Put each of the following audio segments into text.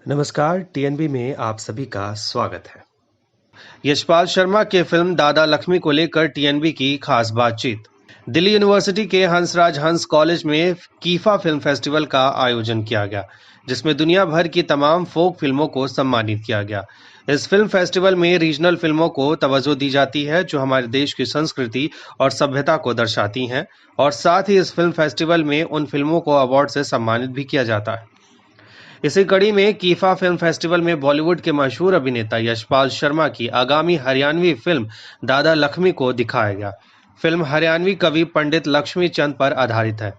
नमस्कार, टीएनबी में आप सभी का स्वागत है। यशपाल शर्मा के फिल्म दादा लक्ष्मी को लेकर टीएनबी की खास बातचीत। दिल्ली यूनिवर्सिटी के हंसराज हंस कॉलेज में कीफा फिल्म फेस्टिवल का आयोजन किया गया, जिसमें दुनिया भर की तमाम फोक फिल्मों को सम्मानित किया गया। इस फिल्म फेस्टिवल में रीजनल फिल्मों को तवज्जो दी जाती है, जो हमारे देश की संस्कृति और सभ्यता को दर्शाती हैं, और साथ ही इस फिल्म फेस्टिवल में उन फिल्मों को अवार्ड से सम्मानित भी किया जाता है। इसी कड़ी में कीफा फिल्म फेस्टिवल में बॉलीवुड के मशहूर अभिनेता यशपाल शर्मा की आगामी हरियाणवी फिल्म दादा लक्ष्मी को दिखाया गया। फिल्म हरियाणवी कवि पंडित लक्ष्मी चंद पर आधारित है।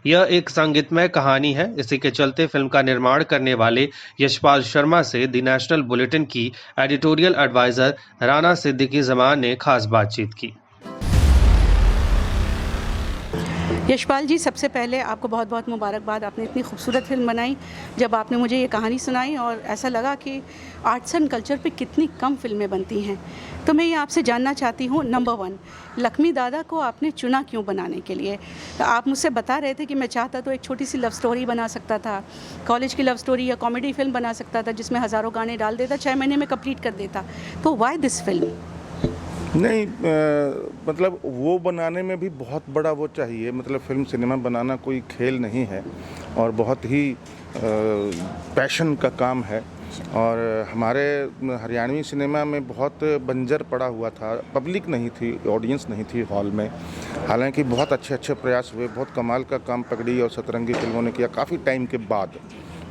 यह एक संगीतमय कहानी है। इसी के चलते फिल्म का निर्माण करने वाले यशपाल शर्मा से द नेशनल बुलेटिन की एडिटोरियल एडवाइजर राना सिद्दीकी जमान ने खास बातचीत की। यशपाल जी, सबसे पहले आपको बहुत बहुत मुबारकबाद। आपने इतनी खूबसूरत फिल्म बनाई। जब आपने मुझे ये कहानी सुनाई और ऐसा लगा कि आर्ट्स एंड कल्चर पे कितनी कम फिल्में बनती हैं, तो मैं ये आपसे जानना चाहती हूँ, नंबर 1, लक्ष्मी दादा को आपने चुना क्यों बनाने के लिए? तो आप मुझसे बता रहे थे कि मैं चाहता तो एक छोटी सी लव स्टोरी बना सकता था, कॉलेज की लव स्टोरी या कॉमेडी फिल्म बना सकता था जिसमें हज़ारों गाने डाल देता, 6 महीने में कंप्लीट कर देता। तो वाई दिस फिल्म? नहीं, मतलब वो बनाने में भी बहुत बड़ा वो चाहिए। मतलब फिल्म सिनेमा बनाना कोई खेल नहीं है और बहुत ही पैशन का काम है। और हमारे हरियाणवी सिनेमा में बहुत बंजर पड़ा हुआ था, पब्लिक नहीं थी, ऑडियंस नहीं थी हॉल में। हालांकि बहुत अच्छे अच्छे प्रयास हुए, बहुत कमाल का काम पगड़ी और सतरंगी फिल्मों ने किया काफ़ी टाइम के बाद।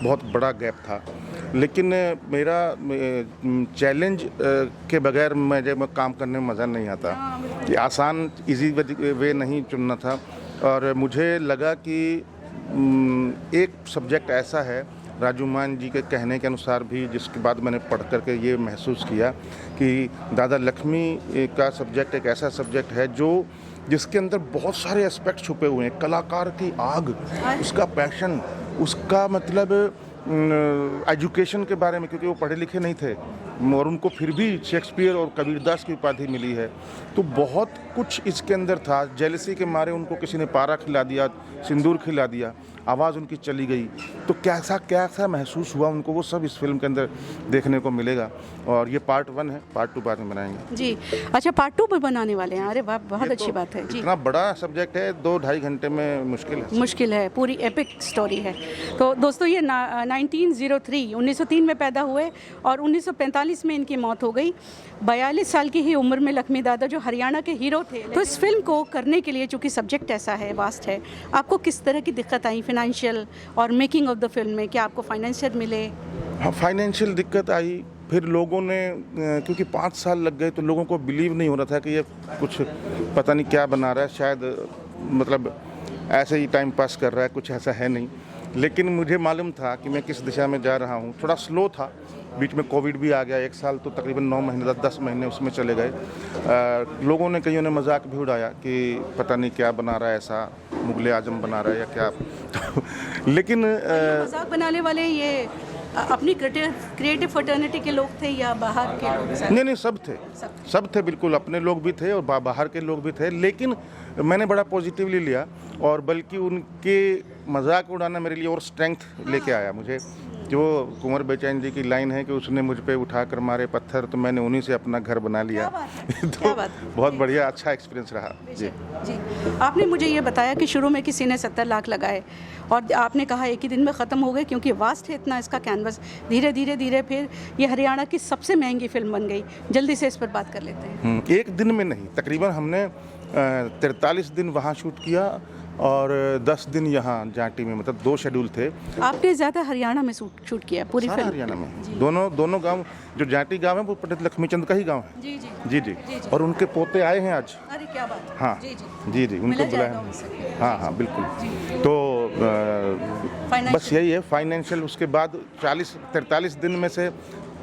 बहुत बड़ा गैप था, लेकिन मेरा चैलेंज के बगैर मुझे काम करने में मज़ा नहीं आता कि आसान इजी वे नहीं चुनना था। और मुझे लगा कि एक सब्जेक्ट ऐसा है, राजू मान जी के कहने के अनुसार भी, जिसके बाद मैंने पढ़ करके ये महसूस किया कि दादा लक्ष्मी का सब्जेक्ट एक ऐसा सब्जेक्ट है जिसके अंदर बहुत सारे एस्पेक्ट छुपे हुए हैं। कलाकार की आग, उसका पैशन, उसका मतलब एजुकेशन के बारे में, क्योंकि वो पढ़े लिखे नहीं थे और उनको फिर भी शेक्सपियर और कबीरदास की उपाधि मिली है। तो बहुत कुछ इसके अंदर था। जेलसी के मारे उनको किसी ने पारा खिला दिया, सिंदूर खिला दिया, आवाज़ उनकी चली गई। तो कैसा महसूस हुआ उनको, वो सब इस फिल्म के अंदर देखने को मिलेगा। और ये पार्ट 1 है, पार्ट 2 बाद में बनाएंगे जी। अच्छा, पार्ट 2 भी बनाने वाले हैं? अरे वाह, बहुत अच्छी बात है जी। इतना बड़ा सब्जेक्ट है, 2-2.5 घंटे में मुश्किल है, पूरी एपिक स्टोरी है। तो दोस्तों, ये 1903 में पैदा हुए और 1945 में इनकी मौत हो गई। 42 साल की ही उम्र में लक्ष्मी दादा, जो हरियाणा के हीरो थे। तो इस फिल्म को करने के लिए, चूँकि सब्जेक्ट ऐसा है, वास्ट है, आपको किस तरह की दिक्कत आई फाइनेंशियल और मेकिंग ऑफ द फिल्म में? क्या आपको फाइनेंशियल मिले? हाँ, फाइनेंशियल दिक्कत आई। फिर लोगों ने, क्योंकि 5 साल लग गए, तो लोगों को बिलीव नहीं हो रहा था कि ये कुछ पता नहीं क्या बना रहा है, शायद मतलब ऐसे ही टाइम पास कर रहा है, कुछ ऐसा है नहीं। लेकिन मुझे मालूम था कि मैं किस दिशा में जा रहा हूँ। थोड़ा स्लो था, बीच में कोविड भी आ गया, 1 साल तो तकरीबन 9 महीने 10 महीने उसमें चले गए। लोगों ने, कईयों ने मजाक भी उड़ाया कि पता नहीं क्या बना रहा है, ऐसा मुगले आजम बना रहा है या क्या। लेकिन मजाक बनाने वाले ये अपनी क्रिएटिव फर्टर्निटी के लोग थे या बाहर के लोग? नहीं, सब थे, बिल्कुल अपने लोग भी थे और बाहर के लोग भी थे। लेकिन मैंने बड़ा पॉजिटिवली लिया और बल्कि उनके मजाक उड़ाना मेरे लिए और स्ट्रेंथ लेके आया मुझे। जो कुंवर बेचैन जी की लाइन है कि उसने मुझ पे उठाकर मारे पत्थर, तो मैंने उन्हीं से अपना घर बना लिया। तो बहुत बढ़िया, अच्छा एक्सपीरियंस रहा जी। आपने मुझे ये बताया कि शुरू में किसी ने 70 लाख लगाए और आपने कहा एक ही दिन में ख़त्म हो गए, क्योंकि वास्ट है इतना इसका कैनवस। धीरे फिर ये हरियाणा की सबसे महंगी फिल्म बन गई। जल्दी से इस पर बात कर लेते हैं। एक दिन में नहीं, तकरीबन हमने 43 दिन वहाँ शूट किया और 10 दिन यहाँ जाटी में, मतलब 2 शेड्यूल थे। आपने ज़्यादा हरियाणा में शूट किया पूरी फिल्म? हरियाणा में दोनों गांव, जो जाटी गांव है वो पंडित लक्ष्मीचंद का ही गांव है। जी। और उनके पोते आए हैं आज। अरे क्या बात। हाँ जी, उनको बुलाया। हाँ बिल्कुल। तो बस यही है फाइनेंशियल। उसके बाद 43 दिन में से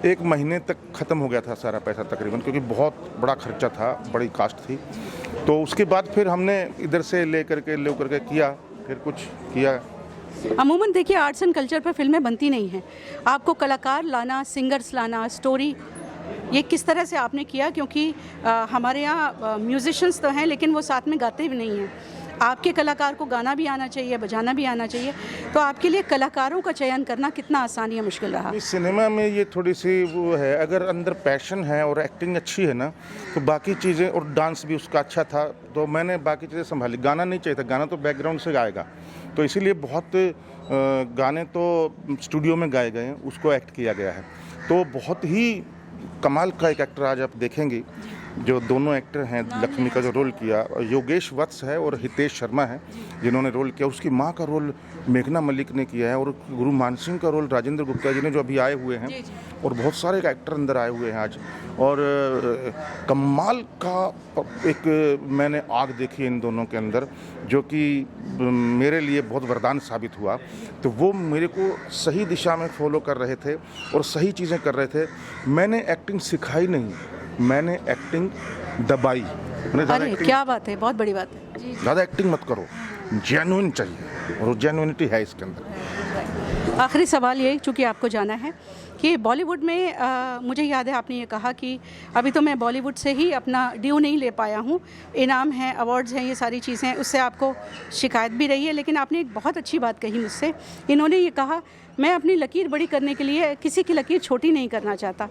1 महीने तक ख़त्म हो गया था सारा पैसा तकरीबन, क्योंकि बहुत बड़ा खर्चा था, बड़ी कास्ट थी। तो उसके बाद फिर हमने इधर से ले करके किया, फिर कुछ किया। अमूमन देखिए, आर्ट्स एंड कल्चर पर फिल्में बनती नहीं हैं। आपको कलाकार लाना, सिंगर्स लाना, स्टोरी, ये किस तरह से आपने किया? क्योंकि हमारे यहाँ म्यूजिशियंस तो हैं, लेकिन वो साथ में गाते भी नहीं हैं। आपके कलाकार को गाना भी आना चाहिए, बजाना भी आना चाहिए। तो आपके लिए कलाकारों का चयन करना कितना आसान या मुश्किल रहा? इस सिनेमा में ये थोड़ी सी वो है, अगर अंदर पैशन है और एक्टिंग अच्छी है ना, तो बाकी चीज़ें, और डांस भी उसका अच्छा था, तो मैंने बाकी चीज़ें संभाली। गाना नहीं चाहिए था, गाना तो बैकग्राउंड से गाएगा, तो इसीलिए बहुत गाने तो स्टूडियो में गाए गए हैं, उसको एक्ट किया गया है। तो बहुत ही कमाल का एक एक्टर आज आप देखेंगे, जो दोनों एक्टर हैं, लक्ष्मी का जो रोल किया, योगेश वत्स है और हितेश शर्मा है जिन्होंने रोल किया। उसकी माँ का रोल मेघना मलिक ने किया है, और गुरु मानसिंह का रोल राजेंद्र गुप्ता जी ने, जो अभी आए हुए हैं, और बहुत सारे एक्टर अंदर आए हुए हैं आज। और कमाल का एक मैंने आग देखी है इन दोनों के अंदर, जो कि मेरे लिए बहुत वरदान साबित हुआ। तो वो मेरे को सही दिशा में फॉलो कर रहे थे और सही चीज़ें कर रहे थे। मैंने एक्टिंग सिखाई नहीं, मैंने एक्टिंग दबाई। अरे क्या बात है, बहुत बड़ी बात है। ज़्यादा एक्टिंग मत करो, जेन्युइन चाहिए, और जेन्युइनिटी है इसके अंदर। आखिरी सवाल ये, चूँकि आपको जाना है, कि बॉलीवुड में मुझे याद है आपने ये कहा कि अभी तो मैं बॉलीवुड से ही अपना ड्यू नहीं ले पाया हूँ, इनाम हैं, अवार्ड्स हैं, ये सारी चीज़ें हैं, उससे आपको शिकायत भी रही है। लेकिन आपने एक बहुत अच्छी बात कही मुझसे, इन्होंने ये कहा, मैं अपनी लकीर बड़ी करने के लिए किसी की लकीर छोटी नहीं करना चाहता।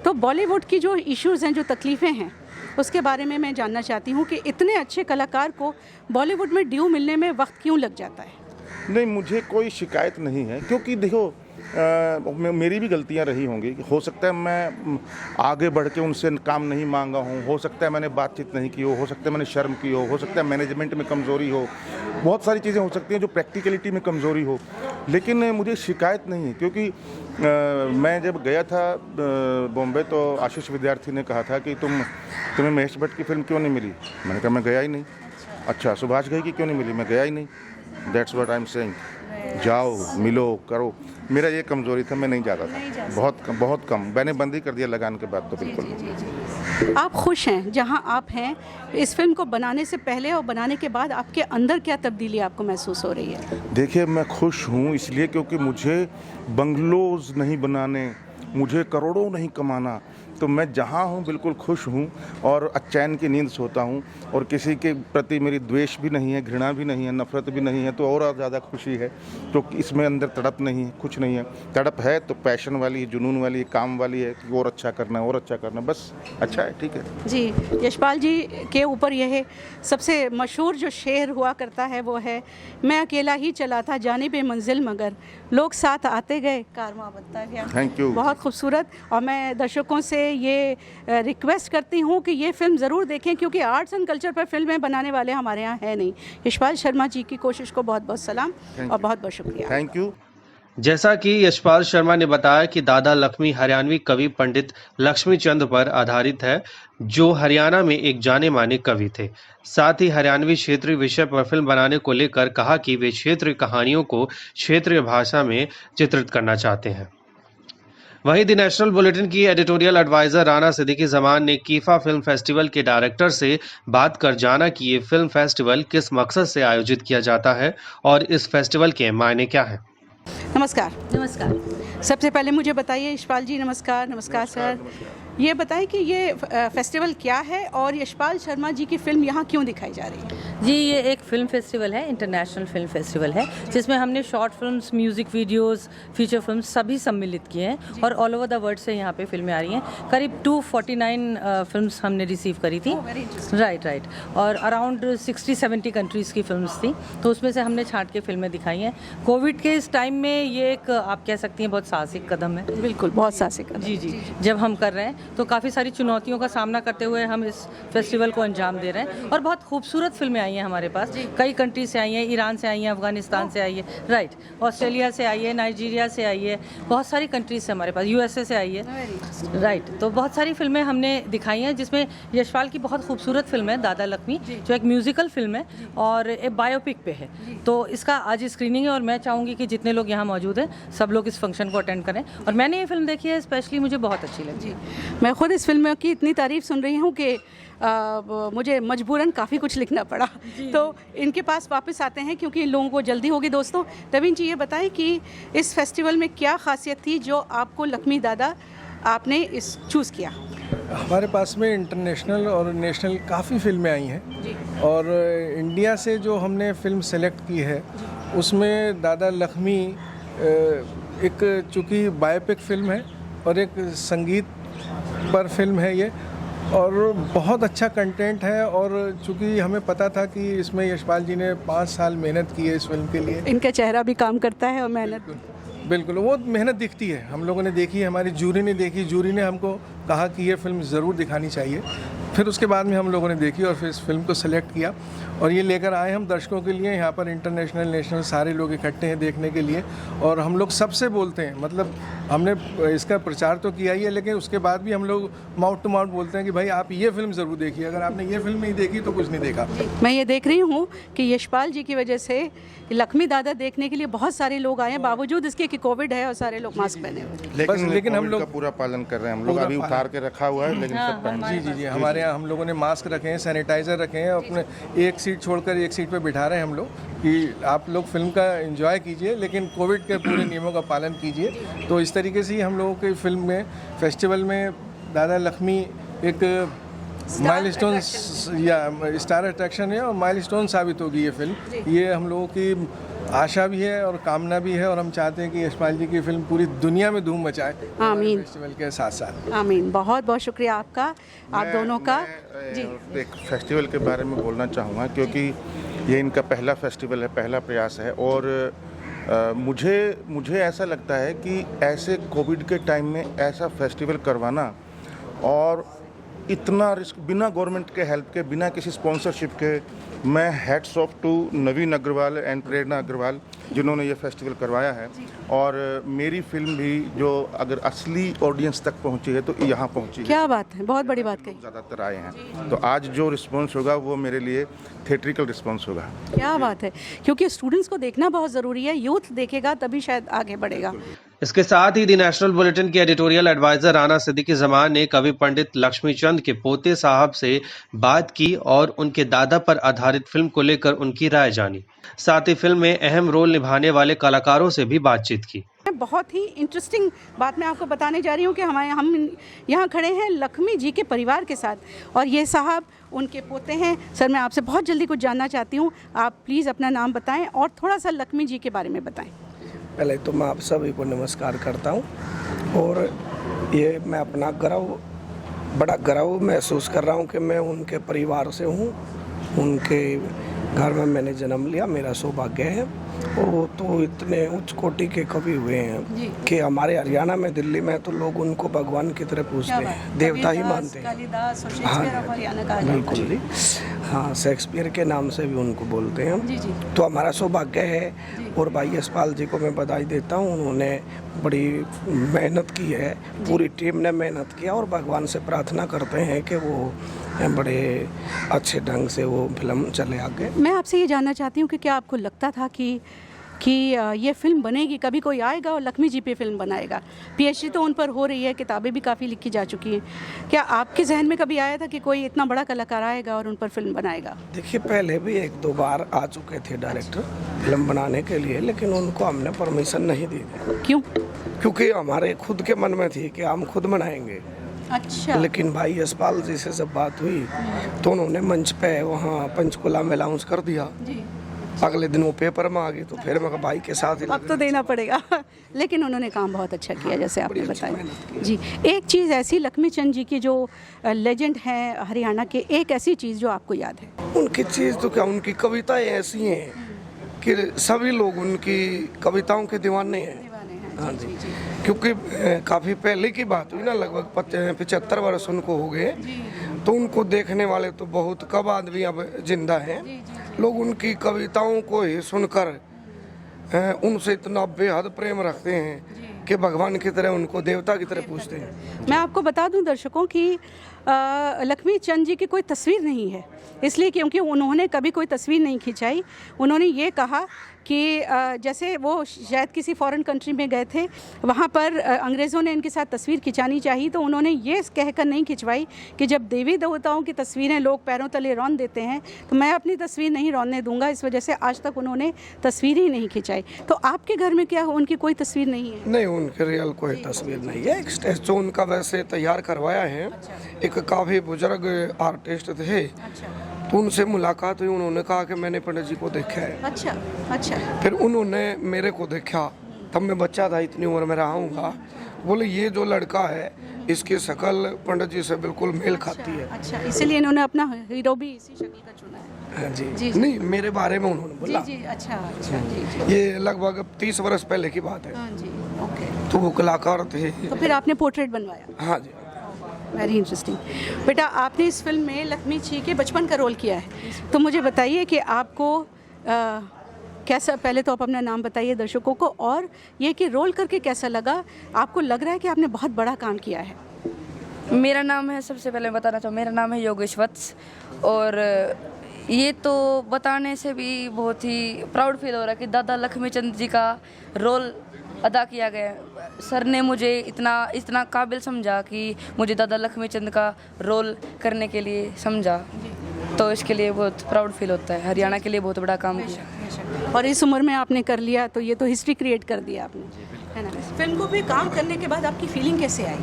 तो बॉलीवुड की जो इश्यूज़ हैं, जो तकलीफ़ें हैं, उसके बारे में मैं जानना चाहती हूँ कि इतने अच्छे कलाकार को बॉलीवुड में ड्यू मिलने में वक्त क्यों लग जाता है? नहीं, मुझे कोई शिकायत नहीं है, क्योंकि देखो मेरी भी गलतियां रही होंगी। हो सकता है मैं आगे बढ़ के उनसे काम नहीं मांगा हूं, हो सकता है मैंने बातचीत नहीं की हो सकता है मैंने शर्म की हो सकता है मैनेजमेंट में कमज़ोरी हो, बहुत सारी चीज़ें हो सकती हैं जो प्रैक्टिकलिटी में कमज़ोरी हो। लेकिन मुझे शिकायत नहीं है, क्योंकि मैं जब गया था बॉम्बे, तो आशीष विद्यार्थी ने कहा था कि तुम्हें महेश भट्ट की फिल्म क्यों नहीं मिली? मैंने कहा मैं गया ही नहीं। अच्छा, सुभाष घई की क्यों नहीं मिली? मैं गया ही नहीं। That's what I am saying. जाओ, मिलो, करो। मेरा ये कमज़ोरी था, मैं नहीं जाता था, बहुत कम। मैंने बंद ही कर दिया लगान के बाद, तो बिल्कुल। आप खुश हैं जहां आप हैं? इस फिल्म को बनाने से पहले और बनाने के बाद आपके अंदर क्या तब्दीली आपको महसूस हो रही है? देखिए, मैं खुश हूँ इसलिए क्योंकि मुझे बंगलोज़ नहीं बनाने, मुझे करोड़ों नहीं कमाना, तो मैं जहाँ हूँ बिल्कुल खुश हूँ और चैन की नींद सोता हूँ, और किसी के प्रति मेरी द्वेष भी नहीं है, घृणा भी नहीं है, नफरत भी नहीं है, तो और ज़्यादा खुशी है। तो इसमें अंदर तड़प नहीं है, कुछ नहीं है। तड़प है तो पैशन वाली, जुनून वाली, काम वाली है कि और अच्छा करना है, और अच्छा करना, बस अच्छा है, ठीक है जी। यशपाल जी के ऊपर यह सबसे मशहूर जो शेर हुआ करता है वो है, मैं अकेला ही चला था जानिबे मंजिल मगर लोग साथ आते गए कारवां बनता गया। Thank you. बहुत खूबसूरत। और मैं दर्शकों से ये रिक्वेस्ट करती हूँ कि ये फिल्म ज़रूर देखें, क्योंकि आर्ट्स एंड कल्चर पर फिल्में बनाने वाले हमारे यहाँ है नहीं। यशपाल शर्मा जी की कोशिश को बहुत बहुत सलाम और बहुत बहुत शुक्रिया। Thank you. जैसा कि यशपाल शर्मा ने बताया कि दादा लक्ष्मी हरियाणवी कवि पंडित लक्ष्मी चंद पर आधारित है, जो हरियाणा में एक जाने माने कवि थे। साथ ही हरियाणवी क्षेत्रीय विषय पर फिल्म बनाने को लेकर कहा कि वे क्षेत्रीय कहानियों को क्षेत्रीय भाषा में चित्रित करना चाहते हैं। वहीं द नेशनल बुलेटिन की एडिटोरियल एडवाइजर राना सिद्दीकी जमान ने कीफा फिल्म फेस्टिवल के डायरेक्टर से बात कर जाना कि ये फिल्म फेस्टिवल किस मकसद से आयोजित किया जाता है और इस फेस्टिवल के मायने क्या हैं। नमस्कार। नमस्कार। सबसे पहले मुझे बताइए यशपाल जी, नमस्कार। नमस्कार सर। ये बताएं कि ये फेस्टिवल क्या है और यशपाल शर्मा जी की फिल्म यहाँ क्यों दिखाई जा रही है? जी, ये एक फ़िल्म फेस्टिवल है, इंटरनेशनल फ़िल्म फेस्टिवल है, जिसमें हमने short films, music videos, feature films सभी सम्मिलित किए हैं, और ऑल ओवर द वर्ल्ड से यहाँ पे फिल्में आ रही हैं। करीब 249 फिल्म्स हमने रिसीव करी थी। राइट। और अराउंड 60-70 कंट्रीज़ की फिल्म्स थी, तो उसमें से हमने छांट के फिल्में दिखाई हैं। कोविड के इस टाइम में ये एक, आप कह सकती हैं, बहुत साहसिक कदम है। बिल्कुल, बहुत साहसिक कदम। जी। जब हम कर रहे हैं तो काफ़ी सारी चुनौतियों का सामना करते हुए हम इस फेस्टिवल को अंजाम दे रहे हैं, और बहुत खूबसूरत फिल्में आई हैं हमारे पास। कई कंट्री से आई हैं, ईरान से आई हैं, अफगानिस्तान से आई है, राइट, ऑस्ट्रेलिया से आई है, नाइजीरिया से आई है, बहुत सारी कंट्रीज से हमारे पास, यूएसए से आई है, राइट। तो बहुत सारी फिल्में हमने दिखाई हैं, जिसमें यशपाल की बहुत खूबसूरत फिल्म है दादा लक्ष्मी, जो एक म्यूज़िकल फिल्म है और एक बायोपिक पे है। तो इसका आज स्क्रीनिंग है, और मैं चाहूँगी कि जितने लोग यहाँ मौजूद हैं सब लोग इस फंक्शन को अटेंड करें। और मैंने ये फिल्म देखी है, स्पेशली मुझे बहुत अच्छी लगी। मैं खुद इस फिल्म की इतनी तारीफ सुन रही हूँ कि मुझे मजबूरन काफ़ी कुछ लिखना पड़ा, तो इनके पास वापस आते हैं क्योंकि इन लोगों को जल्दी होगी। दोस्तों, रवीन जी ये बताएं कि इस फेस्टिवल में क्या खासियत थी जो आपको लक्ष्मी दादा आपने इस चूज़ किया? हमारे पास में इंटरनेशनल और नेशनल काफ़ी फिल्में आई हैं जी। और इंडिया से जो हमने फिल्म सेलेक्ट की है उसमें दादा लक्ष्मी एक चूँकि बायोपिक फिल्म है और एक संगीत पर फिल्म है ये, और बहुत अच्छा कंटेंट है। और चूँकि हमें पता था कि इसमें यशपाल जी ने 5 साल मेहनत की है इस फिल्म के लिए। इनका चेहरा भी काम करता है और मेहनत। बिल्कुल वो मेहनत दिखती है, हम लोगों ने देखी है, हमारी जूरी ने देखी, जूरी ने हमको कहा कि ये फिल्म ज़रूर दिखानी चाहिए। फिर उसके बाद में हम लोगों ने देखी और फिर इस फिल्म को सेलेक्ट किया और ये लेकर आए हम दर्शकों के लिए। यहाँ पर इंटरनेशनल नेशनल सारे लोग इकट्ठे हैं देखने के लिए और हम लोग सबसे बोलते हैं, मतलब हमने इसका प्रचार तो किया ही है लेकिन उसके बाद भी हम लोग माउथ टू माउथ बोलते हैं कि भाई आप ये फिल्म ज़रूर देखिए, अगर आपने ये फिल्म नहीं देखी तो कुछ नहीं देखा। मैं ये देख रही हूँ कि यशपाल जी की वजह से लक्ष्मी दादा देखने के लिए बहुत सारे लोग आए हैं, बावजूद इसके कि कोविड है और सारे लोग मास्क पहने हुए। लेकिन हम लोग पूरा पालन कर रहे हैं। हम लोग अभी उतार के रखा हुआ है लेकिन सब पहन। जी हमारे यहाँ हम लोगों ने मास्क रखे हैं, सैनिटाइज़र रखे हैं, अपने एक सीट छोड़कर एक सीट पे बिठा रहे हैं हम लोग कि आप लोग फिल्म का एंजॉय कीजिए लेकिन कोविड के पूरे नियमों का पालन कीजिए। तो इस तरीके से ही हम लोगों की फिल्म में फेस्टिवल में दादा लक्ष्मी एक माइलस्टोन या स्टार अट्रैक्शन है और माइलस्टोन साबित होगी ये फिल्म। ये हम लोगों की आशा भी है और कामना भी है और हम चाहते हैं कि यशपाल जी की फिल्म पूरी दुनिया में धूम मचाए आमीन। फेस्टिवल के साथ साथ। आमीन। बहुत बहुत शुक्रिया आपका, आप दोनों का। जी, एक फेस्टिवल के बारे में बोलना चाहूँगा क्योंकि ये इनका पहला फेस्टिवल है, पहला प्रयास है और मुझे ऐसा लगता है कि ऐसे कोविड के टाइम में ऐसा फेस्टिवल करवाना और इतना रिस्क बिना गवर्नमेंट के हेल्प के, बिना किसी स्पॉन्सरशिप के, मैं hats off to Naveen Agarwal and Prerna Agarwal जिन्होंने ये फेस्टिवल करवाया है। और मेरी फिल्म भी जो अगर असली ऑडियंस तक पहुंची है तो यहाँ पहुंची है। क्या बात है, बहुत बड़ी बात कही। ज़्यादातर आए हैं तो आज जो रिस्पॉन्स होगा वो मेरे लिए थिएट्रिकल रिस्पॉन्स होगा। क्या बात है, क्योंकि स्टूडेंट्स को देखना बहुत ज़रूरी है, यूथ देखेगा तभी शायद आगे बढ़ेगा। इसके साथ ही द नेशनल बुलेटिन के एडिटोरियल एडवाइजर राना सिद्दीकी जमान ने कवि पंडित लक्ष्मीचंद के पोते साहब से बात की और उनके दादा पर आधारित फिल्म को लेकर उनकी राय जानी। साथ ही फिल्म में अहम रोल निभाने वाले कलाकारों से भी बातचीत की। बहुत ही इंटरेस्टिंग बात मैं आपको बताने जा रही हूँ कि हम यहाँ खड़े हैं लक्ष्मी जी के परिवार के साथ और ये साहब उनके पोते हैं। सर, मैं आपसे बहुत जल्दी कुछ जानना चाहती हूँ, आप प्लीज़ अपना नाम बताएं और थोड़ा सा लक्ष्मी जी के बारे में बताएं। पहले तो मैं आप सभी को नमस्कार करता हूँ और ये मैं अपना बड़ा गर्व महसूस कर रहा हूँ कि मैं उनके परिवार से हूँ, उनके घर में मैंने जन्म लिया, मेरा सौभाग्य है। वो तो इतने उच्च कोटि के कवि हुए हैं कि हमारे हरियाणा में, दिल्ली में तो लोग उनको भगवान की तरह पूजते हैं, देवता ही मानते हैं। हाँ बिल्कुल जी, हाँ शेक्सपियर के नाम से भी उनको बोलते हैं। तो हमारा सौभाग्य है और भाई यशपाल जी को मैं बधाई देता हूँ, उन्होंने बड़ी मेहनत की है, पूरी टीम ने मेहनत किया और भगवान से प्रार्थना करते हैं कि वो बड़े अच्छे ढंग से वो फिल्म चले आगे। मैं आपसे ये जानना चाहती हूँ कि क्या आपको लगता था कि ये फिल्म बनेगी, कभी कोई आएगा और लक्ष्मी जी पे फिल्म बनाएगा? पीएचडी तो उन पर हो रही है, किताबें भी काफ़ी लिखी जा चुकी हैं। क्या आपके जहन में कभी आया था कि कोई इतना बड़ा कलाकार आएगा और उन पर फिल्म बनाएगा? देखिए, पहले भी 1-2 बार आ चुके थे डायरेक्टर फिल्म बनाने के लिए, लेकिन उनको हमने परमिशन नहीं दी थी। क्यों? क्योंकि हमारे खुद के मन में थी कि हम खुद बनाएंगे। अच्छा। लेकिन भाई यशपाल जी से जब बात हुई तो उन्होंने मंच पे वहाँ पंचकुला में अनाउंस कर दिया। अगले दिन वो पेपर में आ गई तो फिर मैं भाई के साथ ही अब तो देना पड़ेगा। लेकिन उन्होंने काम बहुत अच्छा किया, जैसे आपने बताया जी। एक चीज़ ऐसी लक्ष्मीचंद जी की जो लेजेंड है हरियाणा के, एक ऐसी चीज़ जो आपको याद है? उनकी चीज़ तो क्या, उनकी कविताएं ऐसी हैं कि सभी लोग उनकी कविताओं के दीवाने हैं। हाँ जी, क्योंकि काफ़ी पहले की बात हुई ना, लगभग 75 वर्ष उनको हो गए, तो उनको देखने वाले तो बहुत कम आदमी अब जिंदा हैं। लोग उनकी कविताओं को ही सुनकर उनसे इतना बेहद प्रेम रखते हैं कि भगवान की तरह, उनको देवता की तरह पूजते हैं। मैं आपको बता दूं दर्शकों कि लक्ष्मीचंद जी की कोई तस्वीर नहीं है, इसलिए क्योंकि उन्होंने कभी कोई तस्वीर नहीं खिंचाई। उन्होंने ये कहा कि जैसे वो शायद किसी फॉरेन कंट्री में गए थे, वहाँ पर अंग्रेज़ों ने इनके साथ तस्वीर खिंचानी चाहिए तो उन्होंने ये कहकर नहीं खिंचवाई कि जब देवी देवताओं की तस्वीरें लोग पैरों तले रौंद देते हैं तो मैं अपनी तस्वीर नहीं रौंदने दूंगा। इस वजह से आज तक उन्होंने तस्वीर ही नहीं खिंचाई। तो आपके घर में क्या उनकी कोई तस्वीर नहीं है? नहीं, उनकी रियल कोई तस्वीर नहीं है। एक स्टेज तो उनका वैसे तैयार करवाया है। एक काफ़ी बुजुर्ग आर्टिस्ट थे, तो उनसे मुलाकात हुई। उन्होंने कहा कि मैंने पंडित जी को देखा है। अच्छा अच्छा। फिर उन्होंने मेरे को देखा, तब मैं बच्चा था, इतनी उम्र में रहा। बोले ये जो लड़का है इसकी शक्ल पंडित जी से बिल्कुल मेल खाती है। अच्छा, इसीलिए इन्होंने अपना हीरो भी इसी शक्ल का चुना है। हाँ जी। जी। नहीं, मेरे बारे में उन्होंने बोला। जी जी, अच्छा अच्छा, जी जी। ये लगभग 30 वर्ष पहले की बात है। हाँ जी, ओके। तो वो कलाकार थे। तो फिर आपने पोर्ट्रेट बनवाया। हाँ जी। Very interesting. बेटा, आपने इस फिल्म में लक्ष्मी जी के बचपन का रोल किया है, तो मुझे बताइए कि आपको कैसा, पहले तो आप अपना नाम बताइए दर्शकों को, और ये कि रोल करके कैसा लगा? आपको लग रहा है कि आपने बहुत बड़ा काम किया है? मेरा नाम है, सबसे पहले मैं बताना चाहूँ, मेरा नाम है योगेश वत्स। और ये तो बताने से भी बहुत ही प्राउड फील हो रहा है कि दादा लक्ष्मीचंद जी का रोल अदा किया गया। सर ने मुझे इतना काबिल समझा कि मुझे दादा लक्ष्मीचंद का रोल करने के लिए समझा, तो इसके लिए बहुत प्राउड फील होता है। हरियाणा के लिए बहुत बड़ा काम किया। और इस उम्र में आपने कर लिया, तो ये तो हिस्ट्री क्रिएट कर दिया आपने, है ना? फिल्म को भी काम करने के बाद आपकी फीलिंग कैसे आई?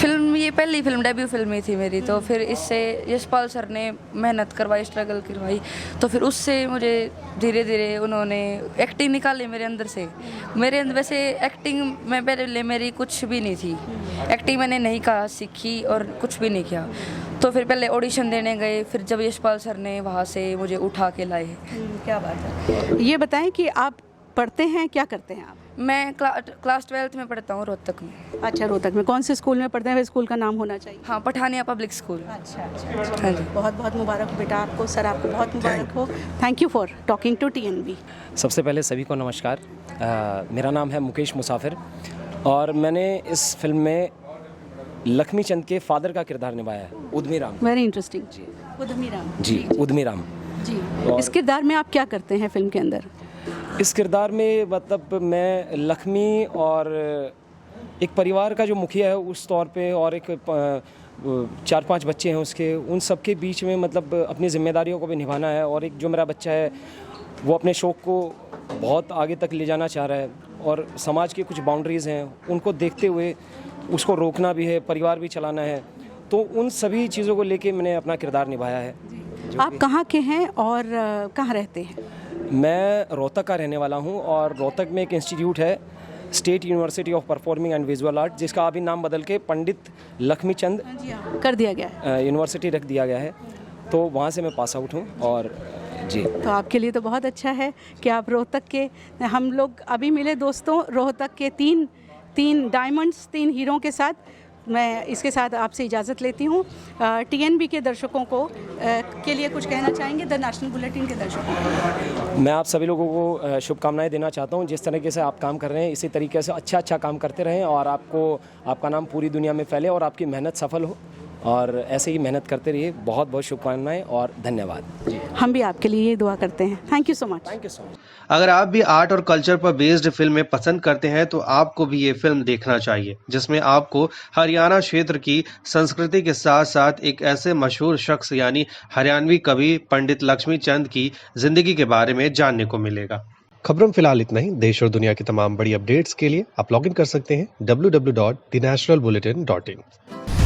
फिल्म, ये पहली फिल्म, डेब्यू फिल्म ही थी मेरी, तो फिर इससे यशपाल सर ने मेहनत करवाई, स्ट्रगल करवाई, तो फिर उससे मुझे धीरे धीरे उन्होंने एक्टिंग निकाली मेरे अंदर से। मेरे अंदर वैसे एक्टिंग में पहले मेरी कुछ भी नहीं थी, एक्टिंग मैंने नहीं कहा सीखी और कुछ भी नहीं किया। तो फिर पहले ऑडिशन देने गए, फिर जब यशपाल सर ने वहाँ से मुझे उठा के लाए। क्या बात है। ये बताएं कि आप पढ़ते हैं, क्या करते हैं आप? मैं क्लास 12th में पढ़ता हूँ, रोहतक में। अच्छा, रोहतक में। कौन से स्कूल में पढ़ते हैं? स्कूल का नाम होना चाहिए। हाँ, पठानिया पब्लिक स्कूल। अच्छा अच्छा। हाँ जी। बहुत बहुत मुबारक बेटा आपको, सर आपको बहुत मुबारक हो। Thank you for talking to TNB। सबसे पहले सभी को नमस्कार। मेरा नाम है मुकेश मुसाफिर और मैंने इस फिल्म में लक्ष्मी चंद के फादर का किरदार निभाया है, उद्मी राम। Very interesting. उद्मी राम जी, उद्मी राम जी। इस किरदार में आप क्या करते हैं फिल्म के अंदर? इस किरदार में मतलब मैं लक्ष्मी और एक परिवार का जो मुखिया है उस तौर पे, और एक 4-5 बच्चे हैं उसके, उन सब के बीच में मतलब अपनी जिम्मेदारियों को भी निभाना है। और एक जो मेरा बच्चा है वो अपने शौक़ को बहुत आगे तक ले जाना चाह रहा है, और समाज की कुछ बाउंड्रीज़ हैं उनको देखते हुए उसको रोकना भी है, परिवार भी चलाना है। तो उन सभी चीज़ों को लेके मैंने अपना किरदार निभाया है। आप कहाँ के हैं और कहाँ रहते हैं? मैं रोहतक का रहने वाला हूं, और रोहतक में एक इंस्टीट्यूट है, state university of performing and visual art, जिसका अभी नाम बदल के पंडित लक्ष्मीचंद कर दिया गया है, यूनिवर्सिटी रख दिया गया है। तो वहाँ से मैं पास आउट हूँ। और जी, तो आपके लिए तो बहुत अच्छा है कि आप रोहतक के, हम लोग अभी मिले दोस्तों, रोहतक के तीन डायमंड्स, 3 हीरों के साथ। मैं इसके साथ आपसे इजाज़त लेती हूँ। TNB के दर्शकों को के लिए कुछ कहना चाहेंगे, द नेशनल बुलेटिन के दर्शकों को? मैं आप सभी लोगों को शुभकामनाएं देना चाहता हूं। जिस तरीके से आप काम कर रहे हैं, इसी तरीके से अच्छा काम करते रहें, और आपका नाम पूरी दुनिया में फैले और आपकी मेहनत सफल हो, और ऐसे ही मेहनत करते रहिए। बहुत बहुत शुभकामनाएं और धन्यवाद जी। हम भी आपके लिए ये दुआ करते हैं। Thank you so much. Thank you so much. अगर आप भी आर्ट और कल्चर पर बेस्ड फिल्में पसंद करते हैं तो आपको भी ये फिल्म देखना चाहिए, जिसमें आपको हरियाणा क्षेत्र की संस्कृति के साथ साथ एक ऐसे मशहूर शख्स यानी हरियाणवी कवि पंडित लक्ष्मी चंद की जिंदगी के बारे में जानने को मिलेगा। खबरों में फिलहाल इतना ही। देश और दुनिया की तमाम बड़ी अपडेट्स के लिए आप लॉग इन कर सकते हैं www.thenationalbulletin.in।